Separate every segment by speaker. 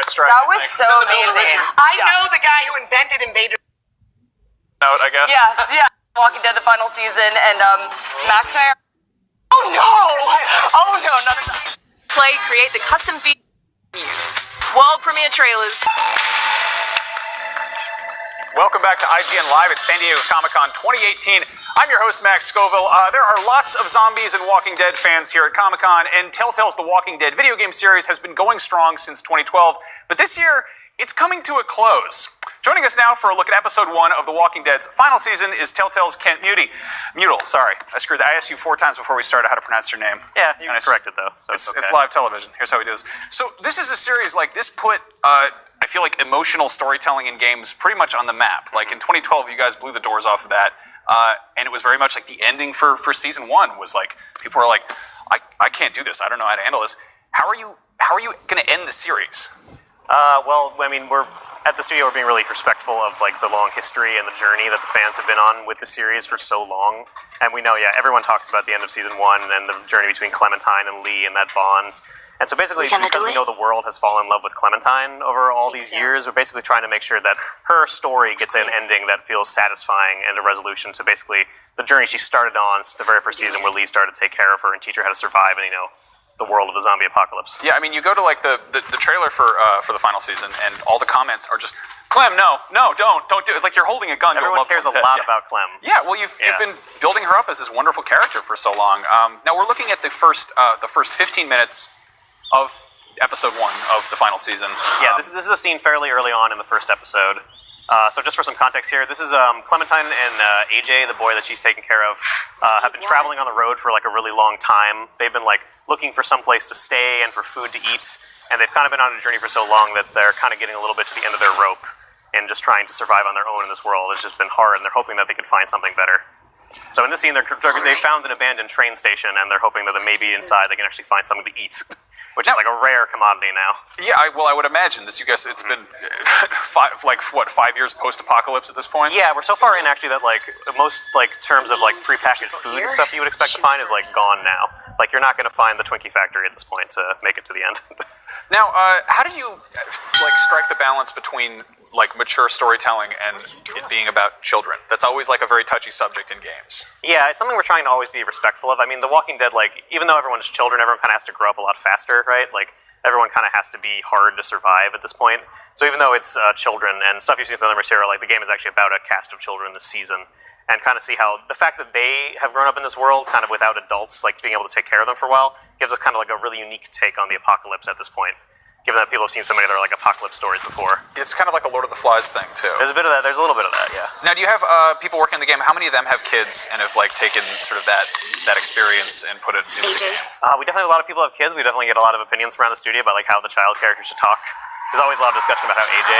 Speaker 1: Copyright strike.
Speaker 2: That was so amazing.
Speaker 3: I know the guy who invented Invader.
Speaker 1: Note, I guess.
Speaker 2: Yes, yeah. Walking Dead, the final season, and Max and I. Oh no! Oh no! Another play, create the custom feed use. World premiere trailers.
Speaker 1: Welcome back to IGN Live at San Diego Comic-Con 2018. I'm your host, Max Scoville. There are lots of zombies and Walking Dead fans here at Comic-Con, and Telltale's The Walking Dead video game series has been going strong since 2012, but this year, it's coming to a close. Joining us now for a look at episode 1 of The Walking Dead's final season is Telltale's Kent Mutil. Sorry, I screwed that. I asked you 4 times before we started how to pronounce your name.
Speaker 4: Yeah, you corrected though. So
Speaker 1: it's live television. Here's how we do this. So this is a series like this put, I feel like emotional storytelling in games pretty much on the map. Like in 2012, you guys blew the doors off of that, and it was very much like the ending for season 1 was like people were like, I can't do this. I don't know how to handle this. How are you going to end the series?
Speaker 4: Well, I mean, we're at the studio. We're being really respectful of like the long history and the journey that the fans have been on with the series for so long. And we know, everyone talks about the end of season 1 and the journey between Clementine and Lee and that bond. And so basically, because we know the world has fallen in love with Clementine over all these years, we're basically trying to make sure that her story gets an ending that feels satisfying and a resolution to basically the journey she started on since the very first season where Lee started to take care of her and teach her how to survive and, the world of the zombie apocalypse.
Speaker 1: Yeah, I mean, you go to like the trailer for the final season, and all the comments are just, Clem, no, don't do it. Like you're holding a gun.
Speaker 4: Everyone cares a lot about Clem.
Speaker 1: Yeah, well, you've been building her up as this wonderful character for so long. Now we're looking at the first 15 minutes of episode 1 of the final season.
Speaker 4: Yeah, this is a scene fairly early on in the first episode. So just for some context here, this is Clementine and AJ, the boy that she's taking care of, have been traveling on the road for like a really long time. They've been like looking for some place to stay and for food to eat, and they've kind of been on a journey for so long that they're kind of getting a little bit to the end of their rope and just trying to survive on their own in this world. It's just been hard, and they're hoping that they can find something better. So in this scene, they found an abandoned train station, and they're hoping that maybe inside they can actually find something to eat. Which is like a rare commodity now.
Speaker 1: Yeah, I would imagine this. You guys, it's been 5 years post-apocalypse at this point.
Speaker 4: Yeah, we're so far in actually that like most like terms of like prepackaged food and stuff you would expect to find is like gone now. Like you're not going to find the Twinkie factory at this point to make it to the end.
Speaker 1: Now, how did you like strike the balance between like mature storytelling and it being about children? That's always like a very touchy subject in games.
Speaker 4: Yeah, it's something we're trying to always be respectful of. I mean, The Walking Dead, like even though everyone is children, everyone kind of has to grow up a lot faster, right? Like everyone kind of has to be hard to survive at this point. So even though it's children and stuff you've seen from the material, like the game is actually about a cast of children this season. And kind of see how the fact that they have grown up in this world kind of without adults, like being able to take care of them for a while, gives us kind of like a really unique take on the apocalypse at this point. Given that people have seen so many other like apocalypse stories before.
Speaker 1: It's kind of like a Lord of the Flies thing too.
Speaker 4: There's a bit of that. There's a little bit of that, yeah.
Speaker 1: Now, do you have people working in the game? How many of them have kids and have like taken sort of that experience and put it into the game?
Speaker 4: We definitely have a lot of people have kids. We definitely get a lot of opinions around the studio about like how the child characters should talk. There's always a lot of discussion about how AJ,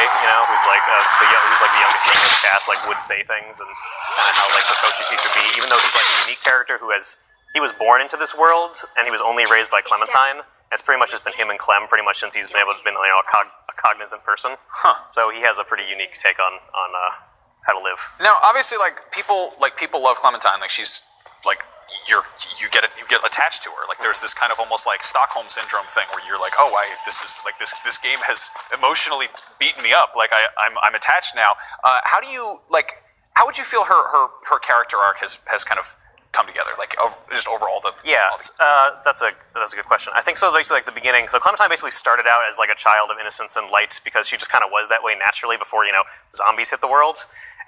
Speaker 4: who's like the youngest member of the cast, like would say things and kind of how like precocious he should be, even though he's like a unique character who he was born into this world and he was only raised by Clementine. It's pretty much just been him and Clem pretty much since he's been able to be a cognizant person. Huh. So he has a pretty unique take on how to live.
Speaker 1: Now, obviously, people love Clementine. Like she's like you get attached to her. Like there's this kind of almost like Stockholm syndrome thing where you're like, this game has emotionally beaten me up. Like I'm attached now. How would you feel her character arc has kind of come together, like just overall the
Speaker 4: that's a good question. I think so. Basically, like the beginning. So Clementine basically started out as like a child of innocence and light because she just kind of was that way naturally before zombies hit the world.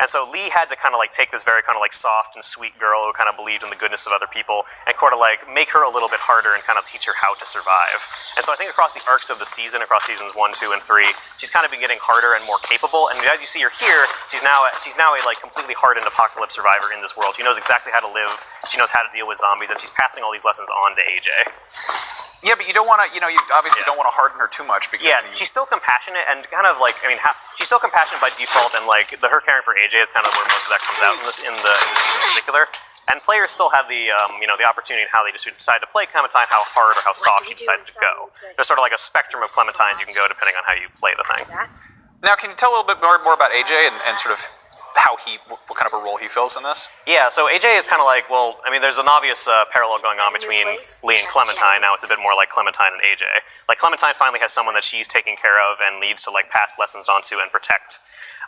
Speaker 4: And so Lee had to kind of like take this very kind of like soft and sweet girl who kind of believed in the goodness of other people and kind of like make her a little bit harder and kind of teach her how to survive. And so I think across the arcs of the season, across seasons 1, 2, and 3, she's kind of been getting harder and more capable. And as you see her here, she's now a like completely hardened apocalypse survivor in this world. She knows exactly how to live. She knows how to deal with zombies, and she's passing all these lessons on to AJ.
Speaker 1: Yeah, but you don't want to, you obviously don't want to harden her too much because
Speaker 4: she's still compassionate and kind of like, she's still compassionate by default, and like her caring for AJ is kind of where most of that comes out in the season in particular. And players still have the opportunity in how they just decide to play Clementine, how hard or how soft she decides to go. There's sort of like a spectrum of Clementines you can go depending on how you play the thing.
Speaker 1: Now, can you tell a little bit more about AJ and sort of what kind of a role he fills in this?
Speaker 4: Yeah, so AJ is kind of like, well, I mean, there's an obvious parallel going on between Lee and Clementine. Now it's a bit more like Clementine and AJ. Like, Clementine finally has someone that she's taking care of and needs to, like, pass lessons on to and protect.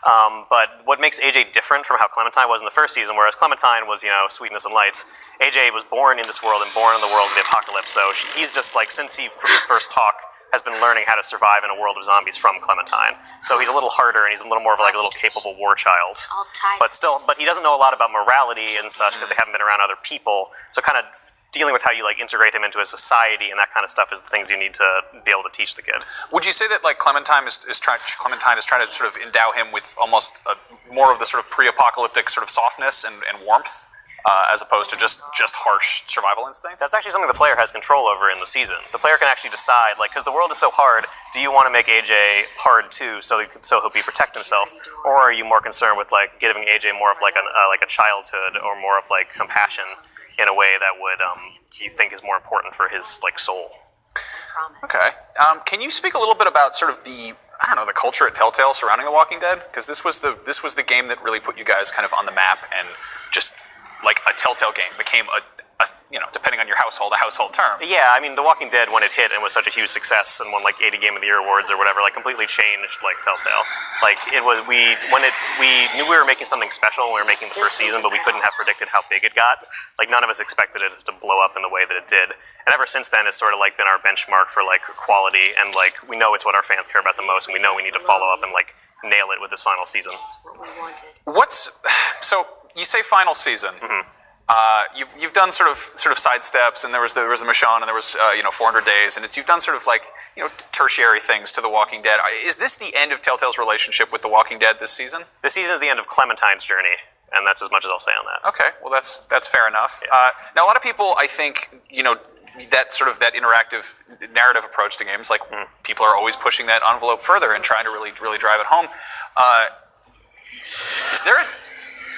Speaker 4: But what makes AJ different from how Clementine was in the first season, whereas Clementine was, sweetness and light, AJ was born in this world and born in the world of the apocalypse, so he's just, like, since he first talk, has been learning how to survive in a world of zombies from Clementine. So he's a little harder, and he's a little more of like a little capable war child. But he doesn't know a lot about morality and such because they haven't been around other people. So kind of dealing with how you like integrate him into a society and that kind of stuff is the things you need to be able to teach the kid.
Speaker 1: Would you say that like Clementine is trying to sort of endow him with almost more of the sort of pre-apocalyptic sort of softness and warmth? As opposed to just harsh survival instinct?
Speaker 4: That's actually something the player has control over in the season. The player can actually decide, like, because the world is so hard, do you want to make AJ hard too, so he'll protect himself, or are you more concerned with like giving AJ more of like a childhood or more of like compassion in a way that would you think is more important for his like soul?
Speaker 1: Okay. Can you speak a little bit about sort of the culture at Telltale surrounding The Walking Dead? Because this was the game that really put you guys kind of on the map and just like a Telltale game became a depending on your household, a household term.
Speaker 4: Yeah, I mean, The Walking Dead, when it hit and was such a huge success and won like 80 Game of the Year awards or whatever, like completely changed like Telltale. Like we knew we were making something special when we were making the first season, but we couldn't have predicted how big it got. Like none of us expected it to blow up in the way that it did. And ever since then, it's sort of like been our benchmark for like quality, and like we know it's what our fans care about the most, and we know we need to follow up and like nail it with this final season.
Speaker 1: So you say final season. Mm-hmm. You've done sort of side steps, and there was the Michonne, and there was 400 Days, and you've done sort of like tertiary things to The Walking Dead. Is this the end of Telltale's relationship with The Walking Dead this season?
Speaker 4: This season is the end of Clementine's journey, and that's as much as I'll say on that.
Speaker 1: Okay, well that's fair enough. Yeah. Now a lot of people, I think, that interactive narrative approach to games, like people are always pushing that envelope further and trying to really drive it home. Is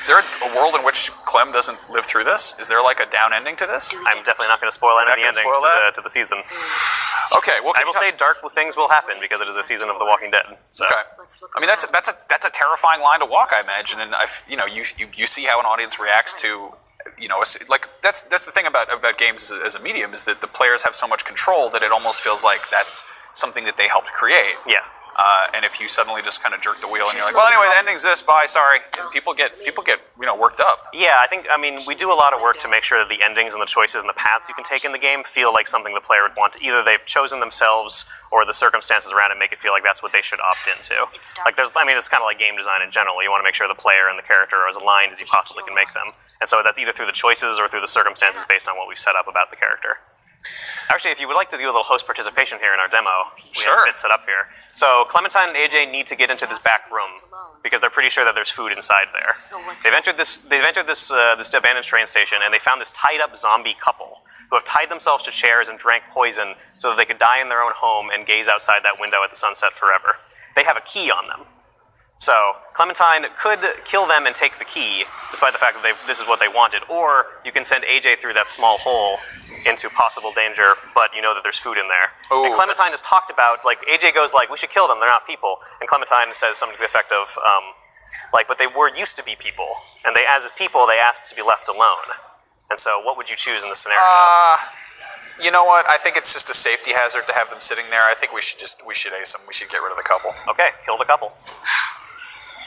Speaker 1: there a world in which Clem doesn't live through this? Is there like a down ending to this?
Speaker 4: I'm definitely not going to spoil any of the endings to the season.
Speaker 1: Okay, well,
Speaker 4: I will say dark things will happen because it is a season of The Walking Dead. So. Okay,
Speaker 1: I mean that's a terrifying line to walk, I imagine, and you see how an audience reacts to. Like that's the thing about games as a medium is that the players have so much control that it almost feels like that's something that they helped create.
Speaker 4: Yeah.
Speaker 1: And if you suddenly just kind of jerk the wheel and you're like, well, anyway, the ending's this. Bye, sorry. People get worked up.
Speaker 4: Yeah, we do a lot of work to make sure that the endings and the choices and the paths you can take in the game feel like something the player would want to, either they've chosen themselves or the circumstances around it make it feel like that's what they should opt into. Like it's kind of like game design in general. You want to make sure the player and the character are as aligned as you possibly can make them. And so that's either through the choices or through the circumstances based on what we've set up about the character. Actually, if you would like to do a little host participation here in our demo, we have it set up here. So Clementine and AJ need to get into this back room because they're pretty sure that there's food inside there. They've entered this abandoned train station, and they found this tied up zombie couple who have tied themselves to chairs and drank poison so that they could die in their own home and gaze outside that window at the sunset forever. They have a key on them. So Clementine could kill them and take the key, despite the fact that this is what they wanted, or you can send AJ through that small hole into possible danger, but you know that there's food in there. Ooh, and Clementine has talked about, like, AJ goes like, we should kill them, they're not people. And Clementine says something to the effect of, but they were used to be people, and as people, they asked to be left alone. And so what would you choose in this scenario?
Speaker 1: You know what? I think it's just a safety hazard to have them sitting there. I think we should ace them. We should get rid of the couple.
Speaker 4: Okay, kill the couple.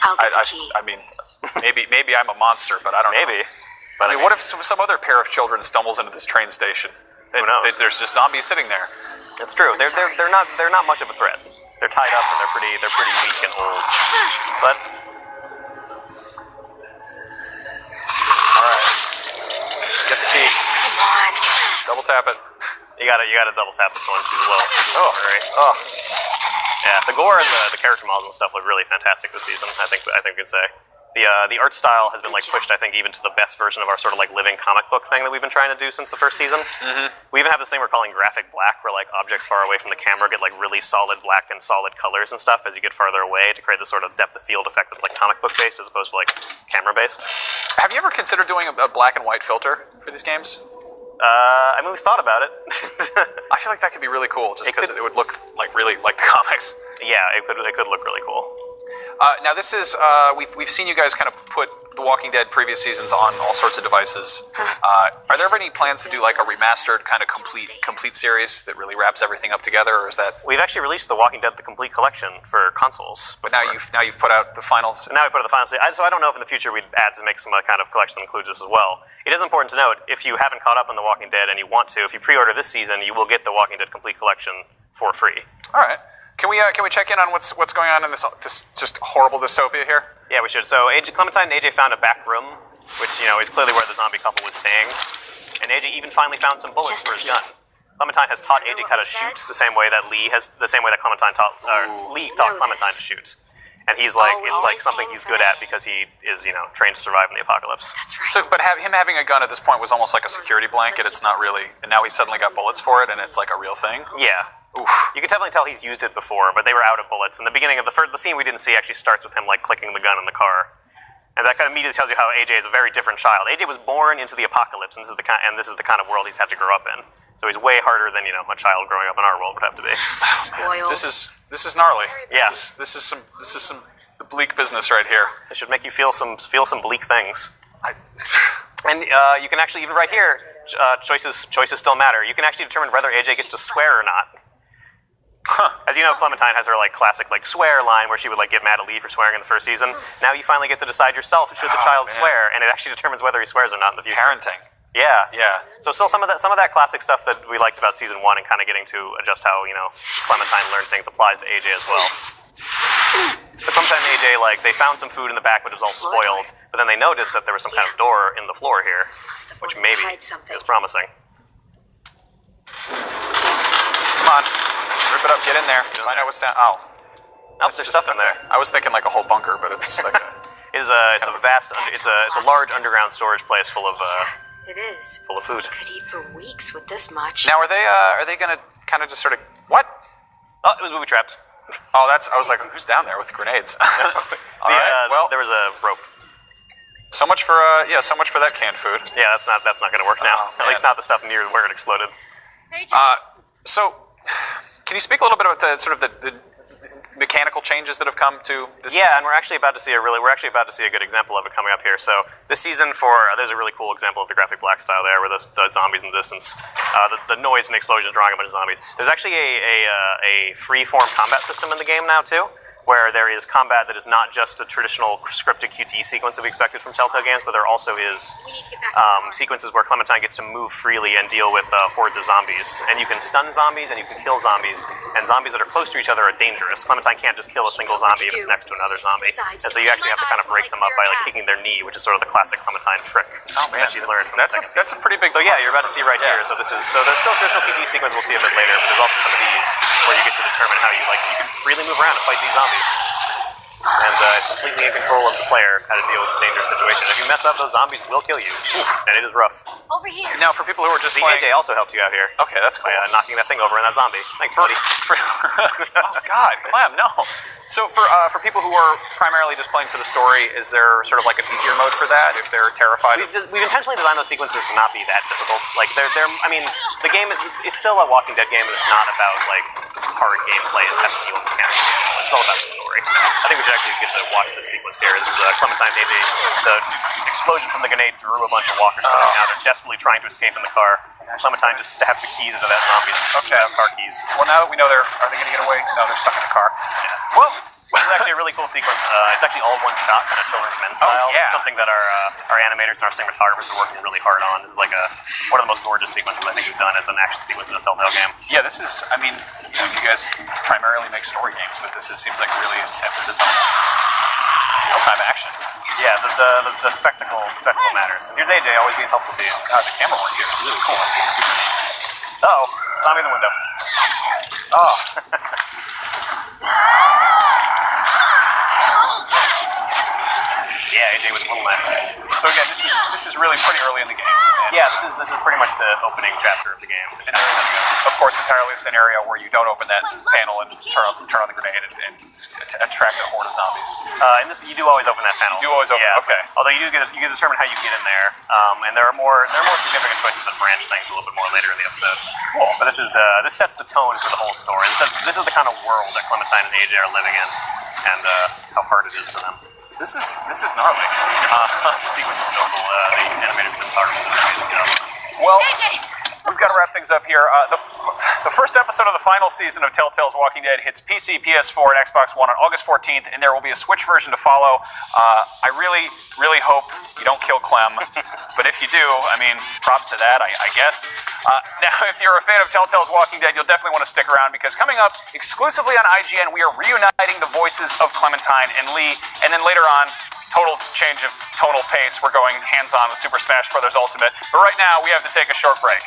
Speaker 2: I'll get the key.
Speaker 1: I mean, maybe I'm a monster, but I don't know.
Speaker 4: Maybe.
Speaker 1: But I mean, what if some other pair of children stumbles into this train station?
Speaker 4: Who knows?
Speaker 1: There's just zombies sitting there.
Speaker 4: It's true. They're not much of a threat. They're tied up and they're pretty weak and old. But
Speaker 1: all right, get the key.
Speaker 2: Come on.
Speaker 1: Double tap it.
Speaker 4: You gotta double tap this one. She's a little.
Speaker 1: Oh.
Speaker 4: Oh. Yeah, the gore and the character models and stuff look really fantastic this season. I think we could say the art style has been like pushed, I think, even to the best version of our sort of like living comic book thing that we've been trying to do since the first season. Mm-hmm. We even have this thing we're calling graphic black, where like objects far away from the camera get like really solid black and solid colors and stuff as you get farther away to create this sort of depth of field effect that's like comic book based as opposed to like camera based.
Speaker 1: Have you ever considered doing a black and white filter for these games?
Speaker 4: We've thought about it.
Speaker 1: I feel like that could be really cool, just because it would look like really like the comics.
Speaker 4: Yeah, it could look really cool.
Speaker 1: Now this is we've seen you guys kind of put The Walking Dead previous seasons on all sorts of devices. Are there ever any plans to do like a remastered kind of complete series that really wraps everything up together, or is that?
Speaker 4: We've actually released The Walking Dead: The Complete Collection for consoles.
Speaker 1: But now you've put out the finals.
Speaker 4: Now we put out the finals. So I don't know if in the future we'd add to make some kind of collection that includes this as well. It is important to note, if you haven't caught up on The Walking Dead and you want to, if you pre-order this season, you will get The Walking Dead Complete Collection for free.
Speaker 1: All right. Can we check in on what's going on in this just horrible dystopia here?
Speaker 4: Yeah, we should. So Clementine and AJ found a back room, which is clearly where the zombie couple was staying. And AJ even finally found some bullets for his gun. Clementine has taught AJ how to shoot the same way that Lee Clementine taught Clementine to shoot. And he's like, it's like something he's good at because he is, trained to survive in the apocalypse.
Speaker 2: That's right.
Speaker 1: So, but him having a gun at this point was almost like a security blanket. It's not really, and now he's suddenly got bullets for it, and it's like a real thing.
Speaker 4: Yeah.
Speaker 1: Oof.
Speaker 4: You can definitely tell he's used it before, but they were out of bullets. And the beginning of the scene we didn't see actually starts with him like clicking the gun in the car, and that kind of immediately tells you how AJ is a very different child. AJ was born into the apocalypse, and this is the kind of world he's had to grow up in. So he's way harder than a child growing up in our world would have to be.
Speaker 2: Spoiled.
Speaker 1: This is gnarly.
Speaker 4: Yeah.
Speaker 1: This is some bleak business right here.
Speaker 4: It should make you feel some bleak things. And you can actually, even right here, choices still matter. You can actually determine whether AJ gets to swear or not. As you know, Clementine has her classic swear line where she would get mad at Lee for swearing in the first season. Now you finally get to decide yourself should the child swear, and it actually determines whether he swears or not in the future.
Speaker 1: Parenting.
Speaker 4: Yeah.
Speaker 1: Yeah.
Speaker 4: So still some of that classic stuff that we liked about season 1 and kind of getting to adjust how Clementine learned things applies to AJ as well. But Clementine and AJ they found some food in the back, but it was all spoiled. But then they noticed that there was some kind of door in the floor here, which maybe is promising.
Speaker 1: Come on. Rip it up, get in there. Find out what's down. Oh.
Speaker 4: Nope, there's stuff in there.
Speaker 1: I was thinking like a whole bunker, but it's just like a...
Speaker 4: It's a large underground storage place full of
Speaker 2: It is.
Speaker 4: full of food.
Speaker 2: We could eat for weeks with this much.
Speaker 1: Now, are they gonna kind of just sort of... What?
Speaker 4: Oh, it was booby trapped.
Speaker 1: Oh, I was like, who's down there with grenades? All right, well...
Speaker 4: There was a rope.
Speaker 1: So much for that canned food.
Speaker 4: Yeah, that's not gonna work now. At least not the stuff near where it exploded.
Speaker 1: So, can you speak a little bit about the sort of the mechanical changes that have come to this season?
Speaker 4: Yeah, and we're actually about to see a good example of it coming up here. So this season, there's a really cool example of the graphic black style there, where the zombies in the distance, the noise from the explosion is drawing a bunch of zombies. There's actually a free-form combat system in the game now too, where there is combat that is not just a traditional scripted QTE sequence that we expected from Telltale games, but there also is sequences where Clementine gets to move freely and deal with hordes of zombies. And you can stun zombies and you can kill zombies, and zombies that are close to each other are dangerous. Clementine can't just kill a single zombie if it's next to another zombie. And so you actually have to kind of break them up by kicking their knee, which is sort of the classic Clementine trick that she's learned from the second season.
Speaker 1: That's a pretty big...
Speaker 4: So yeah, you're about to see right here. So there's no QTE sequence we'll see a bit later, but there's also some of these where you get to determine how you can freely move around and fight these zombies. And it's completely in control of the player how to deal with a dangerous situation. If you mess up, those zombies will kill you. Oof, and it is rough.
Speaker 2: Over here.
Speaker 1: Now, for people who are just playing...
Speaker 4: AJ also helped you out here.
Speaker 1: Okay, that's cool.
Speaker 4: By knocking that thing over in that zombie. Thanks, buddy.
Speaker 1: Oh, God, Clem, no. So for people who are primarily just playing for the story, is there sort of like an easier mode for that if they're terrified?
Speaker 4: We've intentionally designed those sequences to not be that difficult. The game, it's still a Walking Dead game, and it's not about hard gameplay and testing you on mechanics. It's all about the story. I think we should actually get to watch this sequence here. This is Clementine and AJ. The explosion from the grenade drew a bunch of walkers coming out. They're desperately trying to escape in the car. Clementine just stabbed the keys into that zombie.
Speaker 1: Okay.
Speaker 4: Car keys.
Speaker 1: Well, now that we know are they going to get away? No, they're stuck in the car.
Speaker 4: Yeah. Well, this is actually a really cool sequence. It's actually all one shot, kind of Children of Men style.
Speaker 1: Oh, yeah.
Speaker 4: It's something that our animators and our cinematographers are working really hard on. This is one of the most gorgeous sequences I think we've done as an action sequence in a Telltale game.
Speaker 1: Yeah, this is, you guys primarily make story games, but this seems like really an emphasis on real-time action.
Speaker 4: Yeah, the spectacle matters. Here's AJ, always being helpful to you.
Speaker 1: God, the camera work here is really cool. It's super neat.
Speaker 4: Uh-oh, zombie in the window.
Speaker 1: Oh.
Speaker 4: Yeah, AJ with a little knife.
Speaker 1: So again, this is really pretty early in the game.
Speaker 4: Yeah, this is pretty much the opening chapter of the game.
Speaker 1: And there is, of course, entirely a scenario where you don't open that panel and turn on the grenade and attract a horde of zombies.
Speaker 4: In this, you do always open that panel.
Speaker 1: You do always open.
Speaker 4: Yeah.
Speaker 1: Okay.
Speaker 4: Although you get to determine how you get in there, and there are more significant choices that branch things a little bit more later in the episode. Cool. But this sets the tone for the whole story. This is the kind of world that Clementine and AJ are living in. and how hard it is for them.
Speaker 1: This is gnarly.
Speaker 4: The sequence is so cool. The animated cinematography is amazing. You know.
Speaker 1: Well, we've got to wrap things up here. The first episode of the final season of Telltale's Walking Dead hits PC, PS4, and Xbox One on August 14th, and there will be a Switch version to follow. I really, really hope you don't kill Clem, but if you do, I mean, props to that, I guess. Now, if you're a fan of Telltale's Walking Dead, you'll definitely want to stick around, because coming up, exclusively on IGN, we are reuniting the voices of Clementine and Lee, and then later on, total change of tonal pace, we're going hands-on with Super Smash Bros. Ultimate. But right now, we have to take a short break.